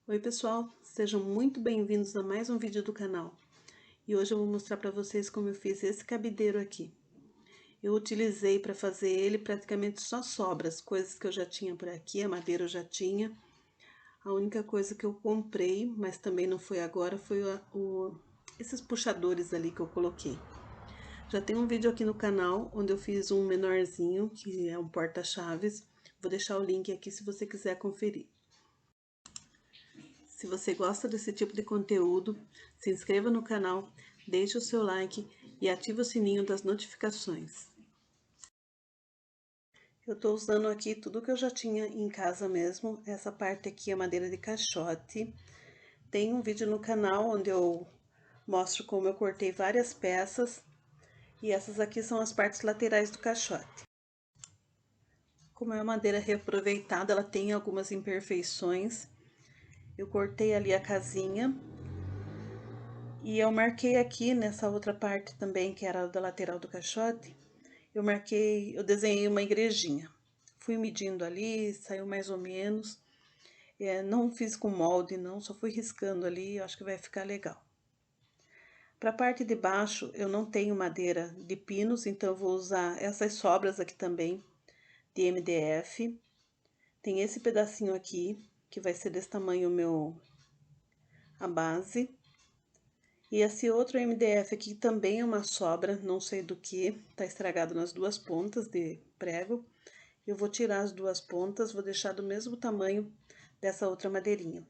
Oi pessoal, sejam muito bem-vindos a mais um vídeo do canal. E hoje eu vou mostrar para vocês como eu fiz esse cabideiro aqui. Eu utilizei para fazer ele praticamente só sobras, coisas que eu já tinha por aqui, a madeira eu já tinha. A única coisa que eu comprei, mas também não foi agora, foi esses puxadores ali que eu coloquei. Já tem um vídeo aqui no canal onde eu fiz um menorzinho, que é um porta-chaves. Vou deixar o link aqui se você quiser conferir. Se você gosta desse tipo de conteúdo, se inscreva no canal, deixe o seu like e ative o sininho das notificações. Eu tô usando aqui tudo que eu já tinha em casa mesmo. Essa parte aqui é madeira de caixote. Tem um vídeo no canal onde eu mostro como eu cortei várias peças. E essas aqui são as partes laterais do caixote. Como é madeira reaproveitada, ela tem algumas imperfeições. Eu cortei ali a casinha. E eu marquei aqui nessa outra parte também, que era da lateral do caixote, eu desenhei uma igrejinha. Fui medindo ali, saiu mais ou menos. Não fiz com molde não, só fui riscando ali, eu acho que vai ficar legal. Para a parte de baixo, eu não tenho madeira de pinos, então eu vou usar essas sobras aqui também, de MDF. Tem esse pedacinho aqui, que vai ser desse tamanho a base. E esse outro MDF aqui também é uma sobra, não sei do que, tá estragado nas duas pontas de prego. Eu vou tirar as duas pontas, vou deixar do mesmo tamanho dessa outra madeirinha.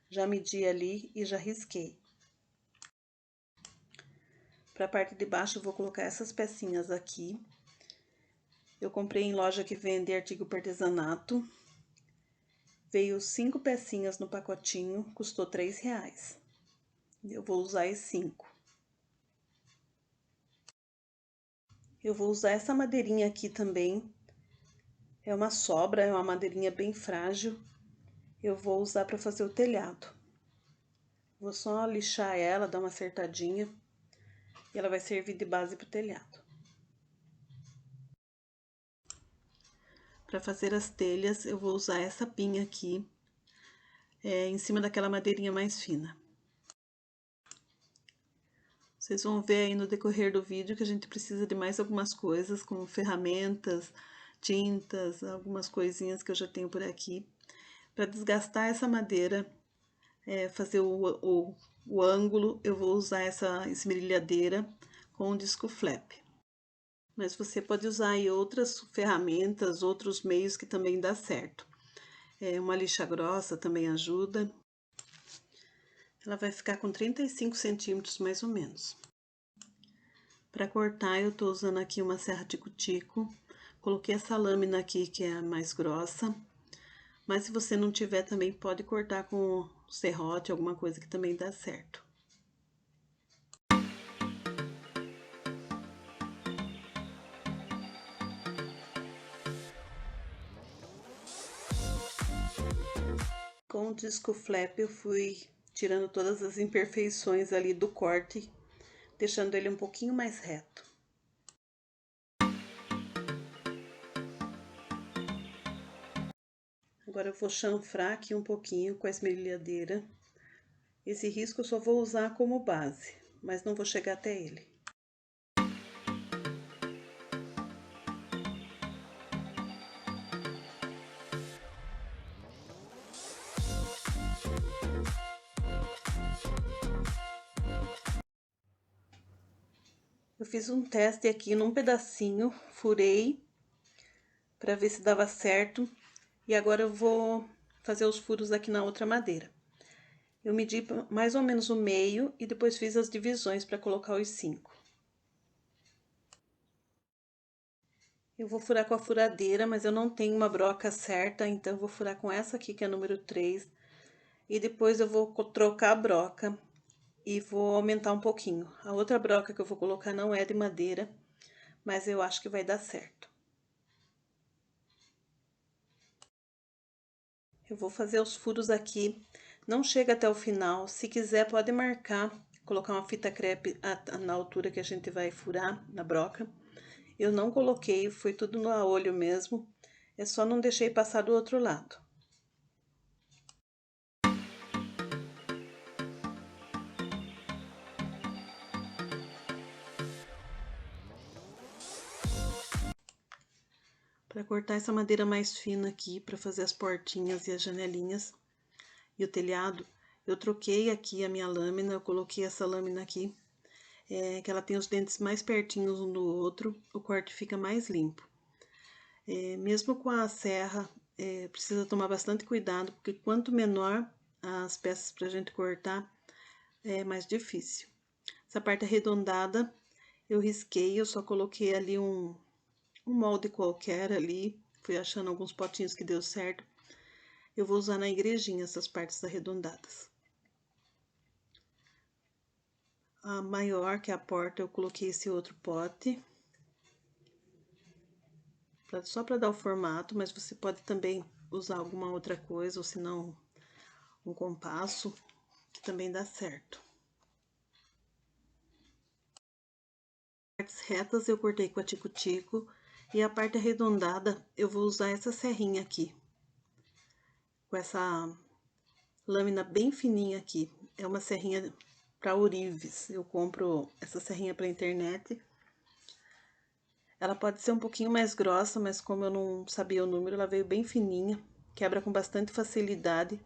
Já medi ali e já risquei. Para a parte de baixo eu vou colocar essas pecinhas aqui. Eu comprei em loja que vende artigo para artesanato. Veio 5 pecinhas no pacotinho, custou R$3. Eu vou usar as 5. Eu vou usar essa madeirinha aqui também. É uma sobra, é uma madeirinha bem frágil. Eu vou usar para fazer o telhado. Vou só lixar ela, dar uma acertadinha. E ela vai servir de base para o telhado. Para fazer as telhas, eu vou usar essa pinha aqui, em cima daquela madeirinha mais fina. Vocês vão ver aí no decorrer do vídeo que a gente precisa de mais algumas coisas, como ferramentas, tintas, algumas coisinhas que eu já tenho por aqui. Para desgastar essa madeira, fazer o ângulo, eu vou usar essa esmerilhadeira com o disco flap. Mas você pode usar aí outras ferramentas, outros meios que também dá certo. Uma lixa grossa também ajuda. Ela vai ficar com 35 centímetros mais ou menos. Para cortar, eu tô usando aqui uma serra tico-tico. Coloquei essa lâmina aqui, que é a mais grossa. Mas se você não tiver, também pode cortar com serrote, alguma coisa que também dá certo. Com o disco flap, eu fui tirando todas as imperfeições ali do corte, deixando ele um pouquinho mais reto. Agora eu vou chanfrar aqui um pouquinho com a esmerilhadeira. Esse risco eu só vou usar como base, mas não vou chegar até ele. Eu fiz um teste aqui num pedacinho, furei para ver se dava certo. E agora eu vou fazer os furos aqui na outra madeira. Eu medi mais ou menos o meio e depois fiz as divisões para colocar os 5. Eu vou furar com a furadeira, mas eu não tenho uma broca certa, então eu vou furar com essa aqui, que é número 3. E depois eu vou trocar a broca e vou aumentar um pouquinho. A outra broca que eu vou colocar não é de madeira, mas eu acho que vai dar certo. Eu vou fazer os furos aqui, não chega até o final. Se quiser, pode marcar, colocar uma fita crepe na altura que a gente vai furar na broca. Eu não coloquei, foi tudo no a olho mesmo. É só não deixei passar do outro lado. Para cortar essa madeira mais fina aqui, para fazer as portinhas e as janelinhas e o telhado, eu troquei aqui a minha lâmina, eu coloquei essa lâmina aqui, que ela tem os dentes mais pertinhos um do outro, o corte fica mais limpo. Mesmo com a serra, precisa tomar bastante cuidado, porque quanto menor as peças para a gente cortar, é mais difícil. Essa parte arredondada, eu risquei, eu só coloquei ali um molde qualquer ali, fui achando alguns potinhos que deu certo. Eu vou usar na igrejinha essas partes arredondadas. A maior, que é a porta, eu coloquei esse outro pote, só para dar o formato, mas você pode também usar alguma outra coisa, ou se não, um compasso, que também dá certo. Partes retas eu cortei com a tico-tico, e a parte arredondada eu vou usar essa serrinha aqui, com essa lâmina bem fininha aqui. É uma serrinha para ourives, eu compro essa serrinha pela internet. Ela pode ser um pouquinho mais grossa, mas como eu não sabia o número, ela veio bem fininha, quebra com bastante facilidade,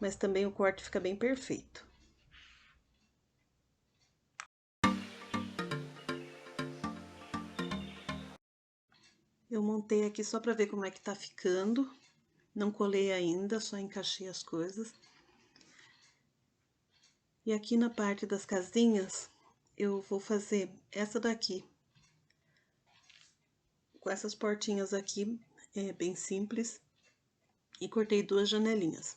mas também o corte fica bem perfeito. Eu montei aqui só para ver como é que tá ficando, não colei ainda, só encaixei as coisas. E aqui na parte das casinhas, eu vou fazer essa daqui, com essas portinhas aqui, bem simples, e cortei 2 janelinhas.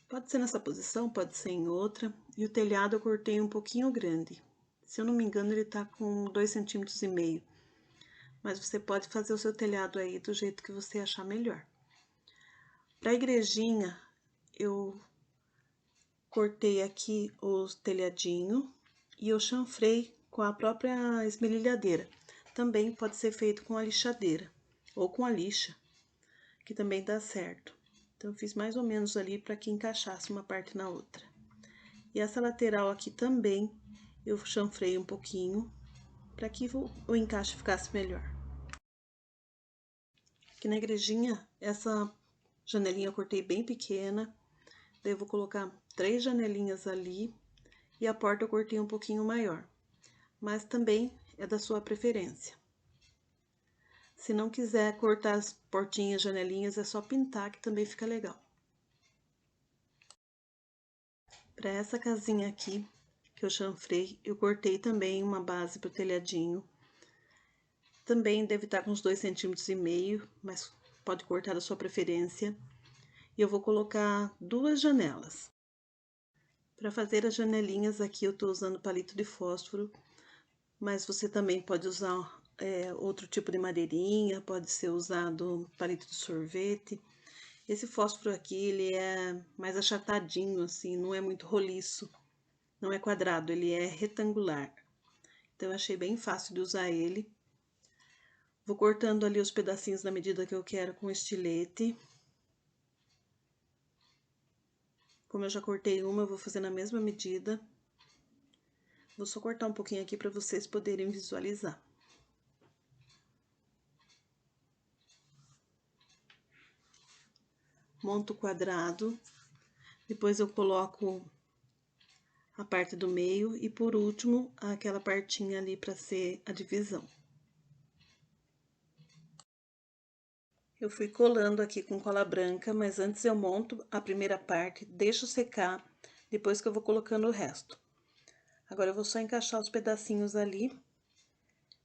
Pode ser nessa posição, pode ser em outra, e o telhado eu cortei um pouquinho grande. Se eu não me engano, ele tá com 2,5 cm, mas você pode fazer o seu telhado aí do jeito que você achar melhor. Para a igrejinha, eu cortei aqui o telhadinho e eu chanfrei com a própria esmerilhadeira. Também pode ser feito com a lixadeira ou com a lixa, que também dá certo. Então, eu fiz mais ou menos ali para que encaixasse uma parte na outra. E essa lateral aqui também eu chanfrei um pouquinho para que o encaixe ficasse melhor. Aqui na igrejinha, essa janelinha eu cortei bem pequena. Daí eu vou colocar 3 janelinhas ali e a porta eu cortei um pouquinho maior, mas também é da sua preferência. Se não quiser cortar as portinhas, janelinhas, é só pintar que também fica legal. Para essa casinha aqui, que eu chanfrei, eu cortei também uma base para o telhadinho. Também deve estar com uns 2,5 cm, mas pode cortar da sua preferência. E eu vou colocar 2 janelas. Para fazer as janelinhas aqui, eu tô usando palito de fósforo, mas você também pode usar outro tipo de madeirinha, pode ser usado palito de sorvete. Esse fósforo aqui, ele é mais achatadinho, assim, não é muito roliço, não é quadrado, ele é retangular. Então, eu achei bem fácil de usar ele. Vou cortando ali os pedacinhos na medida que eu quero com estilete. Como eu já cortei uma, eu vou fazer na mesma medida. Vou só cortar um pouquinho aqui para vocês poderem visualizar. Monto o quadrado, depois eu coloco a parte do meio e por último aquela partinha ali para ser a divisão. Eu fui colando aqui com cola branca, mas antes eu monto a primeira parte, deixo secar, depois que eu vou colocando o resto. Agora eu vou só encaixar os pedacinhos ali.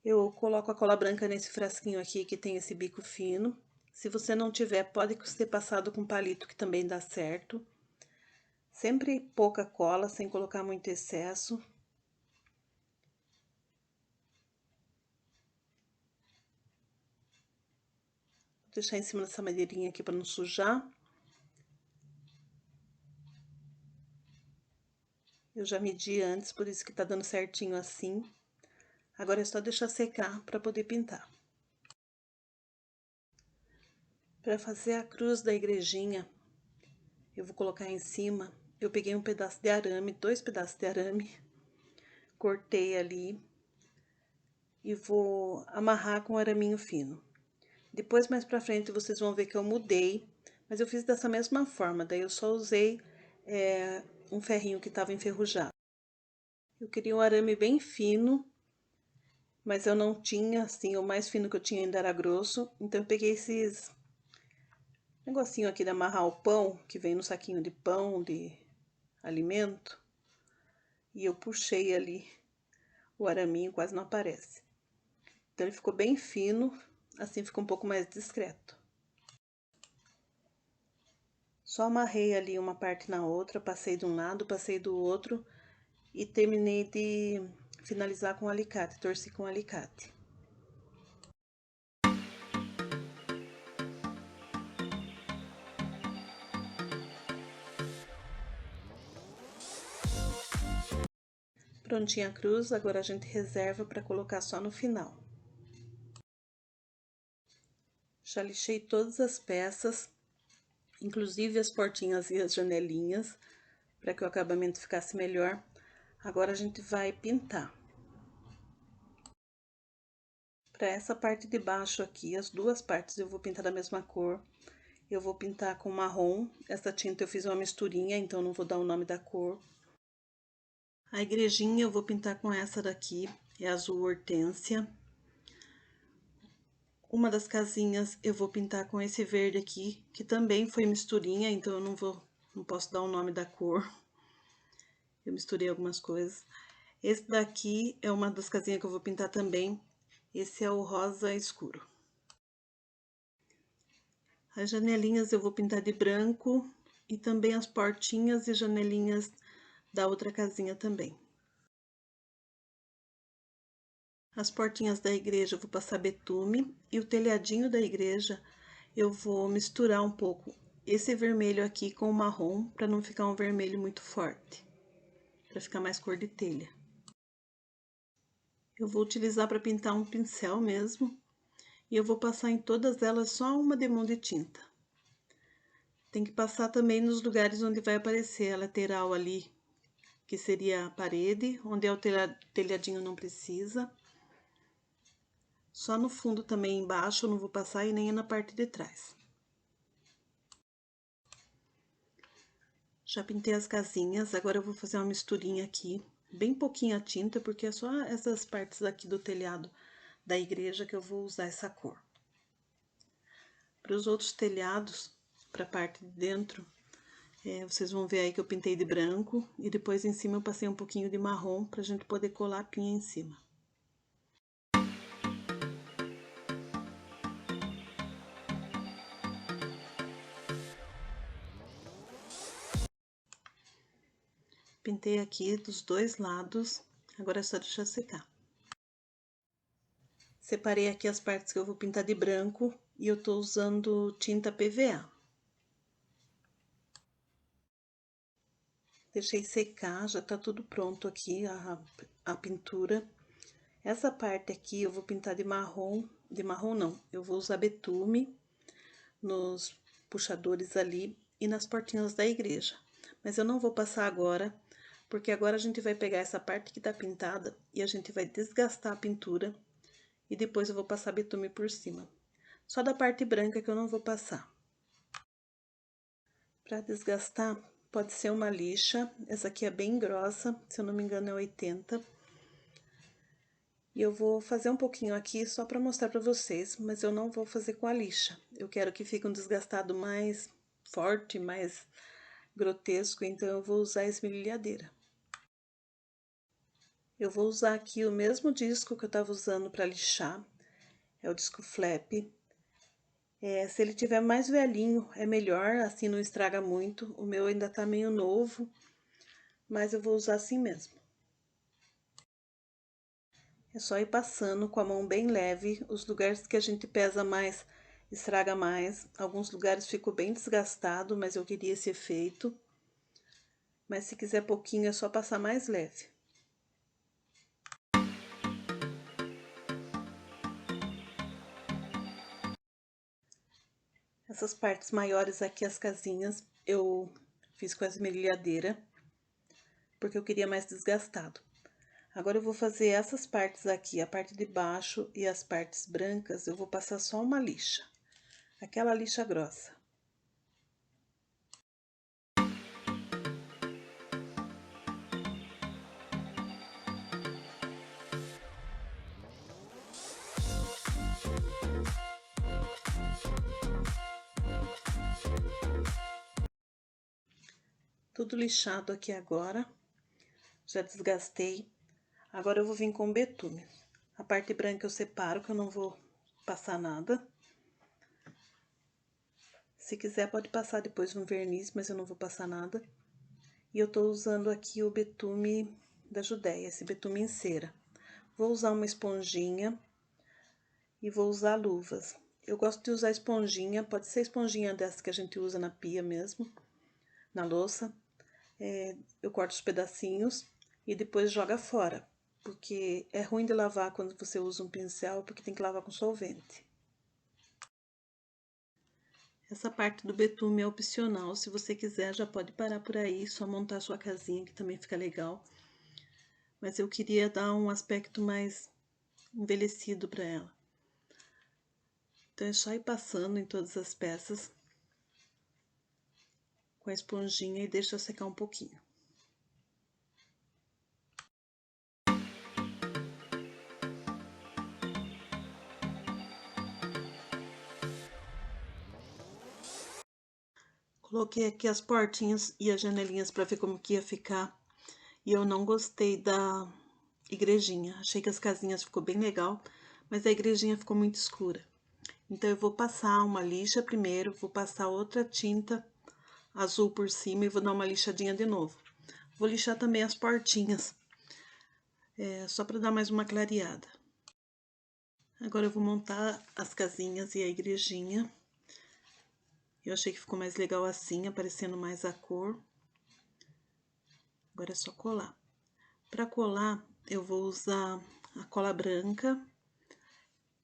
Eu coloco a cola branca nesse frasquinho aqui que tem esse bico fino. Se você não tiver, pode ser passado com palito que também dá certo. Sempre pouca cola, sem colocar muito excesso. Vou deixar em cima dessa madeirinha aqui para não sujar. Eu já medi antes, por isso que tá dando certinho assim. Agora é só deixar secar para poder pintar. Para fazer a cruz da igrejinha, eu vou colocar em cima. Eu peguei um pedaço de arame, 2 pedaços de arame, cortei ali e vou amarrar com araminho fino. Depois, mais pra frente, vocês vão ver que eu mudei, mas eu fiz dessa mesma forma, daí eu só usei um ferrinho que estava enferrujado. Eu queria um arame bem fino, mas eu não tinha, assim, o mais fino que eu tinha ainda era grosso, então eu peguei esses negocinho aqui de amarrar o pão, que vem no saquinho de pão, de alimento, e eu puxei ali o araminho, quase não aparece. Então ele ficou bem fino, assim ficou um pouco mais discreto. Só amarrei ali uma parte na outra, passei de um lado, passei do outro e terminei de finalizar com alicate, torci com alicate. Prontinha a cruz, agora a gente reserva para colocar só no final. Já lixei todas as peças, inclusive as portinhas e as janelinhas, para que o acabamento ficasse melhor. Agora a gente vai pintar. Para essa parte de baixo aqui, as duas partes eu vou pintar da mesma cor. Eu vou pintar com marrom. Essa tinta eu fiz uma misturinha, então não vou dar o nome da cor. A igrejinha eu vou pintar com essa daqui, é azul hortênsia. Uma das casinhas eu vou pintar com esse verde aqui, que também foi misturinha, então eu não posso dar o nome da cor. Eu misturei algumas coisas. Esse daqui é uma das casinhas que eu vou pintar também. Esse é o rosa escuro. As janelinhas eu vou pintar de branco e também as portinhas e janelinhas da outra casinha também. As portinhas da igreja eu vou passar betume e o telhadinho da igreja eu vou misturar um pouco esse vermelho aqui com o marrom para não ficar um vermelho muito forte, para ficar mais cor de telha. Eu vou utilizar para pintar um pincel mesmo e eu vou passar em todas elas só uma demão de tinta. Tem que passar também nos lugares onde vai aparecer a lateral ali, que seria a parede, onde é o telhadinho não precisa. Só no fundo também embaixo eu não vou passar e nem na parte de trás. Já pintei as casinhas, agora eu vou fazer uma misturinha aqui, bem pouquinha tinta, porque é só essas partes aqui do telhado da igreja que eu vou usar essa cor. Para os outros telhados, para a parte de dentro, vocês vão ver aí que eu pintei de branco e depois em cima eu passei um pouquinho de marrom para a gente poder colar a pinha em cima. Pintei aqui dos dois lados, agora é só deixar secar. Separei aqui as partes que eu vou pintar de branco e eu tô usando tinta PVA. Deixei secar, já tá tudo pronto aqui, a pintura. Essa parte aqui eu vou pintar de marrom não, eu vou usar betume nos puxadores ali e nas portinhas da igreja. Mas eu não vou passar agora, porque agora a gente vai pegar essa parte que tá pintada e a gente vai desgastar a pintura e depois eu vou passar betume por cima. Só da parte branca que eu não vou passar. Para desgastar, pode ser uma lixa, essa aqui é bem grossa, se eu não me engano é 80. E eu vou fazer um pouquinho aqui só para mostrar para vocês, mas eu não vou fazer com a lixa. Eu quero que fique um desgastado mais forte, mais grotesco, então eu vou usar a esmerilhadeira. Eu vou usar aqui o mesmo disco que eu estava usando para lixar, é o disco flap. Se ele tiver mais velhinho, é melhor, assim não estraga muito. O meu ainda tá meio novo, mas eu vou usar assim mesmo. É só ir passando com a mão bem leve. Os lugares que a gente pesa mais, estraga mais. Alguns lugares ficou bem desgastado, mas eu queria esse efeito. Mas se quiser pouquinho, é só passar mais leve. Essas partes maiores aqui, as casinhas, eu fiz com a esmerilhadeira, porque eu queria mais desgastado. Agora eu vou fazer essas partes aqui, a parte de baixo e as partes brancas, eu vou passar só uma lixa, aquela lixa grossa. Tudo lixado aqui agora, já desgastei. Agora eu vou vir com betume. A parte branca eu separo, que eu não vou passar nada. Se quiser pode passar depois no verniz, mas eu não vou passar nada. E eu tô usando aqui o betume da Judéia, esse betume em cera. Vou usar uma esponjinha e vou usar luvas. Eu gosto de usar esponjinha, pode ser esponjinha dessa que a gente usa na pia mesmo, na louça. Eu corto os pedacinhos e depois joga fora, porque é ruim de lavar quando você usa um pincel, porque tem que lavar com solvente. Essa parte do betume é opcional, se você quiser já pode parar por aí, só montar a sua casinha que também fica legal. Mas eu queria dar um aspecto mais envelhecido para ela. Então é só ir passando em todas as peças com a esponjinha e deixa secar um pouquinho. Coloquei aqui as portinhas e as janelinhas para ver como que ia ficar. E eu não gostei da igrejinha. Achei que as casinhas ficou bem legal, mas a igrejinha ficou muito escura. Então eu vou passar uma lixa primeiro, vou passar outra tinta azul por cima e vou dar uma lixadinha de novo. Vou lixar também as portinhas, só para dar mais uma clareada. Agora eu vou montar as casinhas e a igrejinha. Eu achei que ficou mais legal assim, aparecendo mais a cor. Agora é só colar. Para colar, eu vou usar a cola branca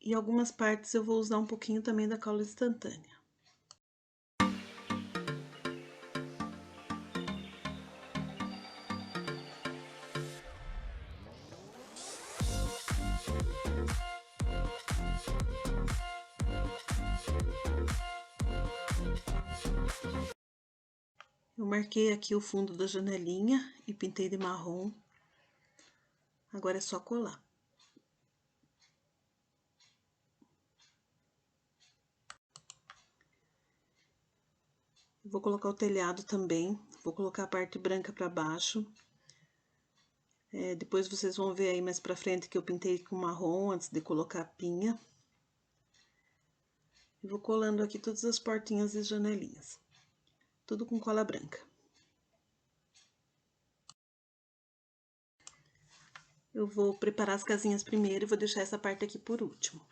e algumas partes eu vou usar um pouquinho também da cola instantânea. Eu marquei aqui o fundo da janelinha e pintei de marrom. Agora é só colar. Vou colocar o telhado também, vou colocar a parte branca para baixo. Depois vocês vão ver aí mais pra frente que eu pintei com marrom antes de colocar a pinha. E vou colando aqui todas as portinhas e janelinhas, tudo com cola branca. Eu vou preparar as casinhas primeiro e vou deixar essa parte aqui por último.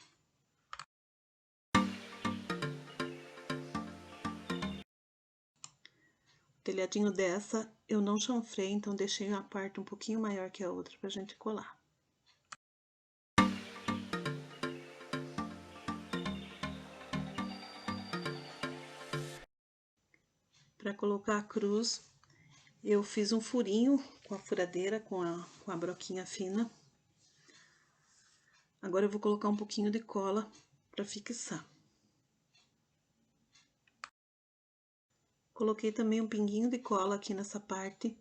O telhadinho dessa eu não chanfrei, então deixei uma parte um pouquinho maior que a outra pra gente colar. Para colocar a cruz, eu fiz um furinho com a furadeira, com a broquinha fina. Agora eu vou colocar um pouquinho de cola para fixar. Coloquei também um pinguinho de cola aqui nessa parte,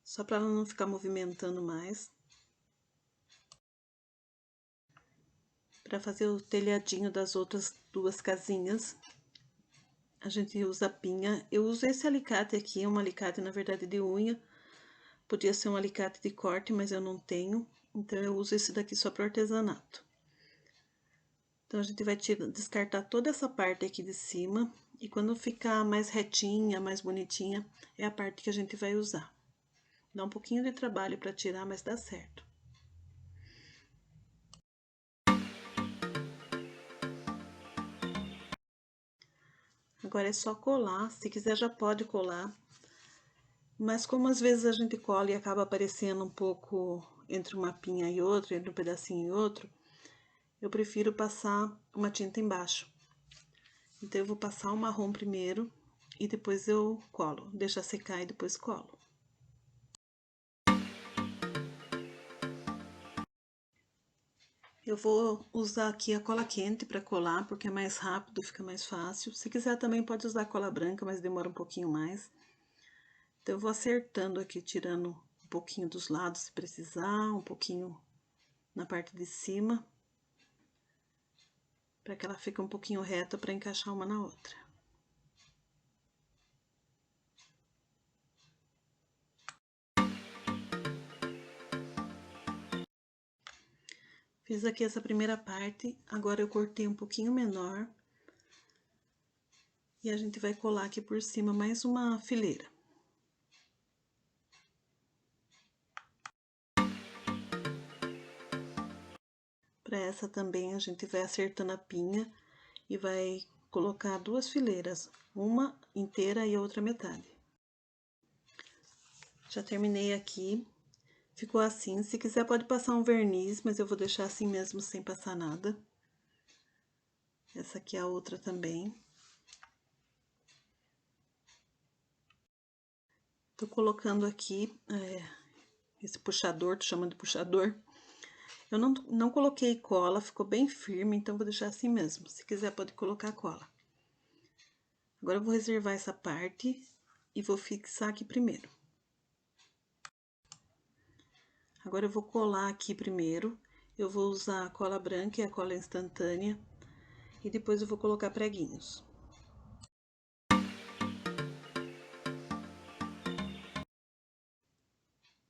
só para ela não ficar movimentando mais. Para fazer o telhadinho das outras duas casinhas, a gente usa a pinha. Eu uso esse alicate aqui, é um alicate, na verdade, de unha. Podia ser um alicate de corte, mas eu não tenho, então eu uso esse daqui só para artesanato. Então, a gente vai descartar toda essa parte aqui de cima, e quando ficar mais retinha, mais bonitinha, é a parte que a gente vai usar. Dá um pouquinho de trabalho para tirar, mas dá certo. Agora é só colar, se quiser já pode colar. Mas como às vezes a gente cola e acaba aparecendo um pouco entre uma pinha e outra, entre um pedacinho e outro, eu prefiro passar uma tinta embaixo. Então, eu vou passar o marrom primeiro e depois eu colo, deixar secar e depois colo. Eu vou usar aqui a cola quente para colar, porque é mais rápido, fica mais fácil. Se quiser também pode usar cola branca, mas demora um pouquinho mais. Então, eu vou acertando aqui, tirando um pouquinho dos lados se precisar, um pouquinho na parte de cima, para que ela fique um pouquinho reta para encaixar uma na outra. Fiz aqui essa primeira parte, agora eu cortei um pouquinho menor. E a gente vai colar aqui por cima mais uma fileira. Para essa também a gente vai acertando a pinha e vai colocar duas fileiras, uma inteira e a outra metade. Já terminei aqui, ficou assim. Se quiser pode passar um verniz, mas eu vou deixar assim mesmo sem passar nada. Essa aqui é a outra também. Tô colocando aqui esse puxador, tô chamando de puxador. Eu não coloquei cola, ficou bem firme, então vou deixar assim mesmo. Se quiser pode colocar cola. Agora eu vou reservar essa parte e vou fixar aqui primeiro. Agora eu vou colar aqui primeiro. Eu vou usar a cola branca e a cola instantânea. E depois eu vou colocar preguinhos.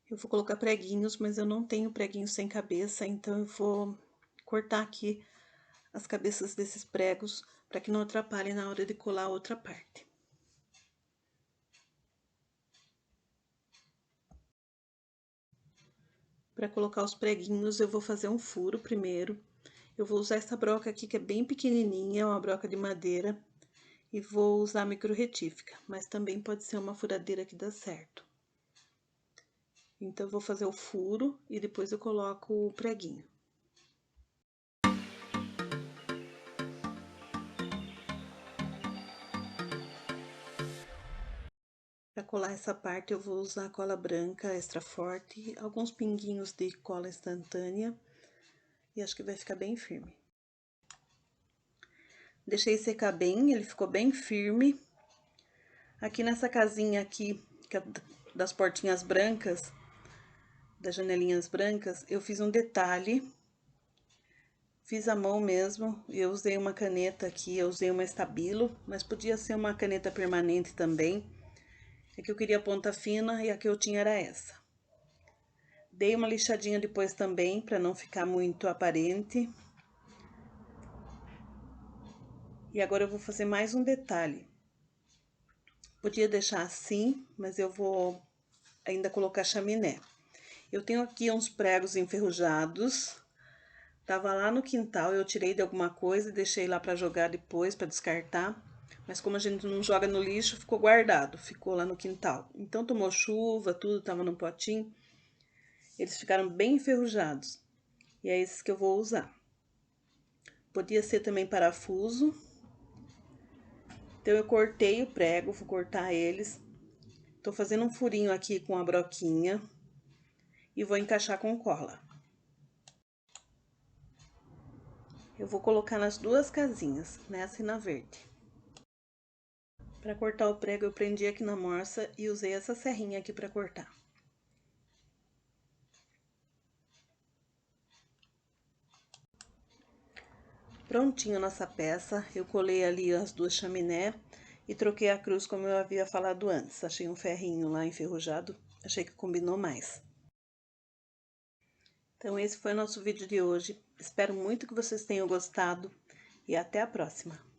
Eu vou colocar preguinhos, mas eu não tenho preguinhos sem cabeça, então eu vou cortar aqui as cabeças desses pregos para que não atrapalhe na hora de colar a outra parte. Para colocar os preguinhos, eu vou fazer um furo primeiro. Eu vou usar essa broca aqui, que é bem pequenininha, uma broca de madeira. E vou usar micro retífica, mas também pode ser uma furadeira que dá certo. Então, eu vou fazer o furo e depois eu coloco o preguinho. Para colar essa parte, eu vou usar cola branca extra forte, alguns pinguinhos de cola instantânea e acho que vai ficar bem firme. Deixei secar bem, ele ficou bem firme. Aqui nessa casinha aqui, que é das portinhas brancas, das janelinhas brancas, eu fiz um detalhe. Fiz à mão mesmo, eu usei uma caneta aqui, eu usei uma Stabilo, mas podia ser uma caneta permanente também. É que eu queria ponta fina e a que eu tinha era essa. Dei uma lixadinha depois também, para não ficar muito aparente. E agora eu vou fazer mais um detalhe. Podia deixar assim, mas eu vou ainda colocar chaminé. Eu tenho aqui uns pregos enferrujados. Tava lá no quintal, eu tirei de alguma coisa e deixei lá para jogar depois, para descartar. Mas como a gente não joga no lixo, ficou guardado, ficou lá no quintal. Então tomou chuva, tudo tava no potinho. Eles ficaram bem enferrujados. E é esses que eu vou usar. Podia ser também parafuso. Então eu cortei o prego, vou cortar eles. Tô fazendo um furinho aqui com a broquinha e vou encaixar com cola. Eu vou colocar nas duas casinhas, nessa e na verde. Para cortar o prego, eu prendi aqui na morsa e usei essa serrinha aqui para cortar. Prontinho nossa peça, eu colei ali as duas chaminé e troquei a cruz como eu havia falado antes. Achei um ferrinho lá enferrujado, achei que combinou mais. Então esse foi o nosso vídeo de hoje. Espero muito que vocês tenham gostado e até a próxima.